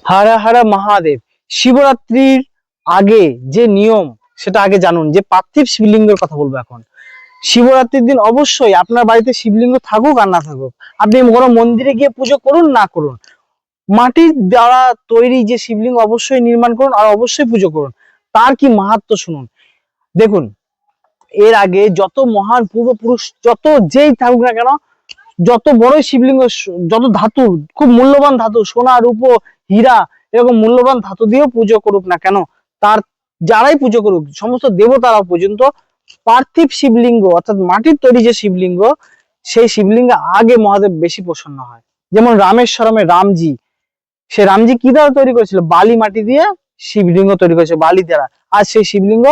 হারা হারা মহাদেব। শিবরাত্রির আগে যে নিয়ম সেটা আগে জানুন। যে পার্থিব শিবলিঙ্গের কথা বলবো এখন। শিবরাত্রির দিন অবশ্যই আপনার বাড়িতে শিবলিঙ্গ থাকুক আর না থাকুক, আপনি কোনো মন্দিরে গিয়ে পুজো করুন না করুন, মাটির দ্বারা তৈরি যে শিবলিঙ্গ অবশ্যই নির্মাণ করুন আর অবশ্যই পুজো করুন। তার কি মাহাত্ম্য শুনুন। দেখুন, এর আগে যত মহান পূর্বপুরুষ যত যেই থাকুক না কেন, যত বড়ই শিবলিঙ্গ, যত ধাতু, খুব মূল্যবান ধাতু, সোনা রূপো হীরা এরকম মূল্যবান ধাতু দিয়েও পুজো করুক না কেন, তার যারাই পুজো করুক, সমস্ত দেবতারা পর্যন্ত পার্থিব শিবলিঙ্গ অর্থাৎ মাটির তৈরি যে শিবলিঙ্গ, সেই শিবলিঙ্গে আগে মহাদেব বেশি প্রসন্ন হয়। যেমন রামেশ্বরমে রামজি, সে রামজি কি দ্বারা তৈরি করেছিল? বালি মাটি দিয়ে শিবলিঙ্গ তৈরি করেছে, বালি দ্বারা। আর সেই শিবলিঙ্গ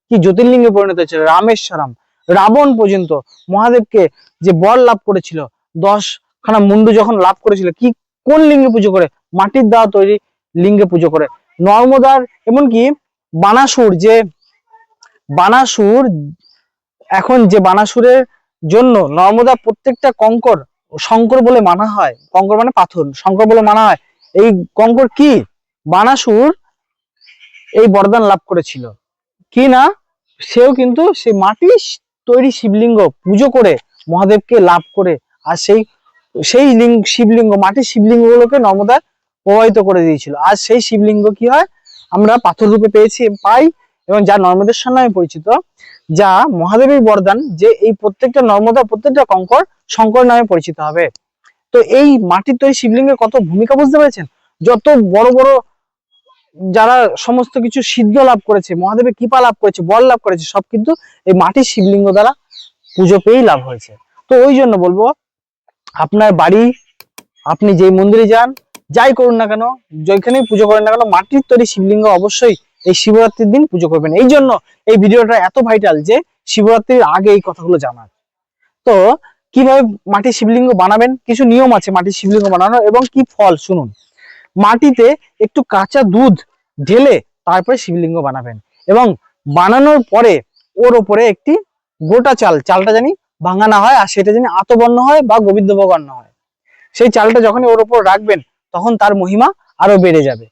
কি জ্যোতির্লিঙ্গে পরিণত হয়েছিল রামেশ্বরম। রাবণ পর্যন্ত মহাদেবকে যে বর লাভ করেছিল, 10খানা মুন্ডু যখন লাভ করেছিল, কি কোন লিঙ্গে পুজো করে? মাটির দ্বারা তৈরি লিঙ্গে পুজো করে। নর্মদার এমনকি বানাসুর, যে বানাসুর, এখন যে বানাসুরের জন্য নর্মদা প্রত্যেকটা কঙ্কর শঙ্কর বলে মানা হয়। কঙ্কর মানে পাথর, শঙ্কর বলে মানা হয়। এই কঙ্কর কি? বানাসুর এই বরদান লাভ করেছিল কি না, সেও কিন্তু সেই মাটির তৈরি শিবলিঙ্গ পুজো করে মহাদেবকে লাভ করে। আর সেই সেই শিবলিঙ্গ, মাটির শিবলিঙ্গ গুলোকে নর্মদা প্রবাহিত করে দিয়েছিল। আর সেই শিবলিঙ্গ কি হয়? আমরা পাথর রূপে পাই, এবং যা নর্মদেশ্বর নামে পরিচিত, যা মহাদেবের বরদান, যে এই প্রত্যেকটা নর্মদা, প্রত্যেকটা কঙ্কর শঙ্কর নামে পরিচিত হবে। তো এই মাটির তৈরি শিবলিঙ্গের কত ভূমিকা বুঝতে পেরেছেন? যত বড় বড় যারা সমস্ত কিছু সিদ্ধ লাভ করেছে, মহাদেবের কৃপা লাভ করেছে, বল লাভ করেছে, সব কিন্তু এই মাটির শিবলিঙ্গ দ্বারা পুজো পেয়েই লাভ হয়েছে। তো ওই জন্য বলবো, আপনার বাড়ি, আপনি যেই মন্দিরে যান, যাই করুন না কেন, যেখানেই পুজো করেন না কেন, মাটির তৈরি শিবলিঙ্গ অবশ্যই এই শিবরাত্রির দিন পুজো করবেন। এই জন্য এই ভিডিওটা এত ভাইটাল, যে শিবরাত্রির আগে এই কথাগুলো জানার। তো কিভাবে মাটির শিবলিঙ্গ বানাবেন, কিছু নিয়ম আছে মাটির শিবলিঙ্গ বানানোর, এবং কি ফল শুনুন। মাটিতে একটু কাঁচা দুধ ঢেলে তারপরে শিবলিঙ্গ বানাবেন, এবং বানানোর পরে ওর ওপরে একটি গোটা চালটা জানি ভাঙা না হয়, আর সেটা জানি আতবর্ণ হয় বা গোবিন্দভোগ হয়। সেই চালটা যখনই ওর ওপর রাখবেন, তখন তার মহিমা আরো বেড়ে যাবে।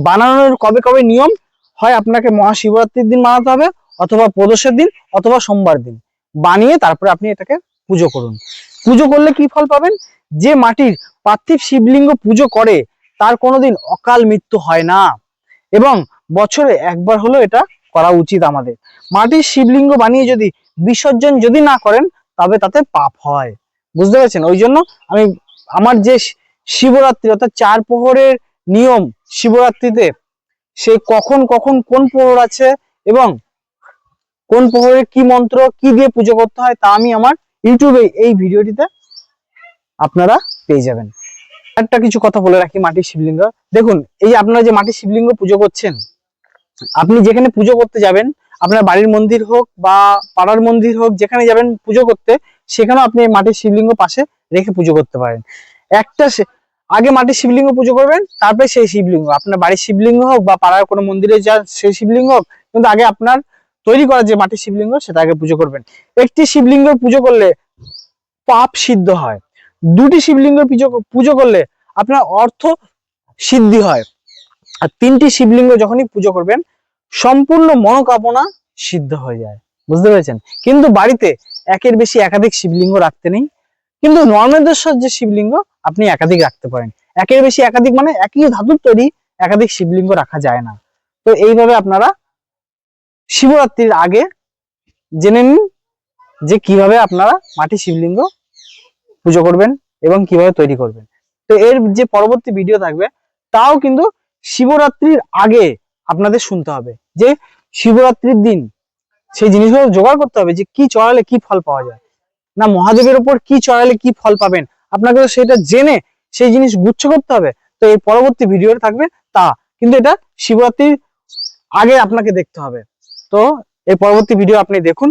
বানানোর কবে কবে নিয়ম হয়? আপনাকে মহাশিবরাত্রির দিন বানাতে হবে, অথবা প্রদোষের দিন, অথবা সোমবার দিন বানিয়ে তারপরে আপনি এটাকে পুজো করুন। পুজো করলে কি ফল পাবেন? যে মাটির পার্থিব শিবলিঙ্গ পুজো করে তার কোনোদিন অকাল মৃত্যু হয় না, এবং বছরে একবার হলো এটা করা উচিত আমাদের। মাটির শিবলিঙ্গ বানিয়ে যদি বিসর্জন যদি না করেন, তবে তাতে পাপ হয়। বুঝতে পেরেছেন? ওই জন্য আমি আমার যে শিবরাত্রি অর্থাৎ 4 প্রহরের নিয়ম শিবরাত্রিতে, সে কখন কখন কোন প্রহর আছে এবং কোন প্রহরে কি মন্ত্র কি দিয়ে পুজো করতে হয়, তা আমি আমার ইউটিউবে এই ভিডিওটিতে আপনারা পেয়ে যাবেন। একটা কিছু কথা বলে রাখি মাটির শিবলিঙ্গ। দেখুন, এই যে আপনারা যে মাটির শিবলিঙ্গ পুজো করছেন, আপনি যেখানে পুজো করতে যাবেন, আপনার বাড়ির মন্দির হোক বা পাড়ার মন্দির হোক, যেখানে যাবেন পুজো করতে, সেখানেও আপনি মাটির শিবলিঙ্গ পাশে রেখে পুজো করতে পারেন। একটা আগে মাটির শিবলিঙ্গ পুজো করবেন, তারপরে সেই শিবলিঙ্গ, আপনার বাড়ির শিবলিঙ্গ হোক বা পাড়ার কোনো মন্দিরে যা সেই শিবলিঙ্গ হোক, কিন্তু আগে আপনার তৈরি করা যে মাটির শিবলিঙ্গ সেটা আগে পুজো করবেন। একটি শিবলিঙ্গ পুজো করলে পাপ সিদ্ধ হয়, দুটি শিবলিঙ্গ পুজো করলে আপনার অর্থ সিদ্ধি হয়, আর 3টি শিবলিঙ্গ যখনই পুজো করবেন, সম্পূর্ণ মনোকামনা সিদ্ধ হয়ে যায়। বুঝতে পেরেছেন? কিন্তু বাড়িতে একের বেশি একাধিক শিবলিঙ্গ রাখতে নেই, কিন্তু নর্মদেশ্বর যে শিবলিঙ্গ আপনি একাধিক রাখতে পারেন। একের বেশি একাধিক মানে একই ধাতুর তৈরি একাধিক শিবলিঙ্গ রাখা যায় না। তো এইভাবে আপনারা শিবরাত্রির আগে জেনে নিন যে কিভাবে আপনারা মাটির শিবলিঙ্গ পুজো করবেন এবং কিভাবে তৈরি করবেন। তো এর যে পরবর্তী ভিডিও থাকবে, তাও কিন্তু শিবরাত্রির আগে আপনাদের শুনতে হবে, যে শিবরাত্রির দিন সেই জিনিসগুলো জোগাড় করতে হবে, যে কি চড়ালে কি ফল পাওয়া যায়, না মহাদেবের উপর কি চড়ালে কি ফল পাবেন, আপনাকে সেটা জেনে সেই জিনিস গুচ্ছ করতে হবে। তো এই পরবর্তী ভিডিও থাকবে তা, কিন্তু এটা শিবরাত্রির আগে আপনাকে দেখতে হবে। তো এই পরবর্তী ভিডিও আপনি দেখুন,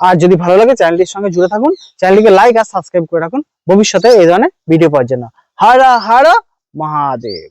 আর যদি ভালো লাগে চ্যানেলটির সঙ্গে জুড়ে থাকুন, চ্যানেলটিকে লাইক আর সাবস্ক্রাইব করে রাখুন ভবিষ্যতে এই ধরনের ভিডিও পাওয়ার জন্য। হর হর মহাদেব।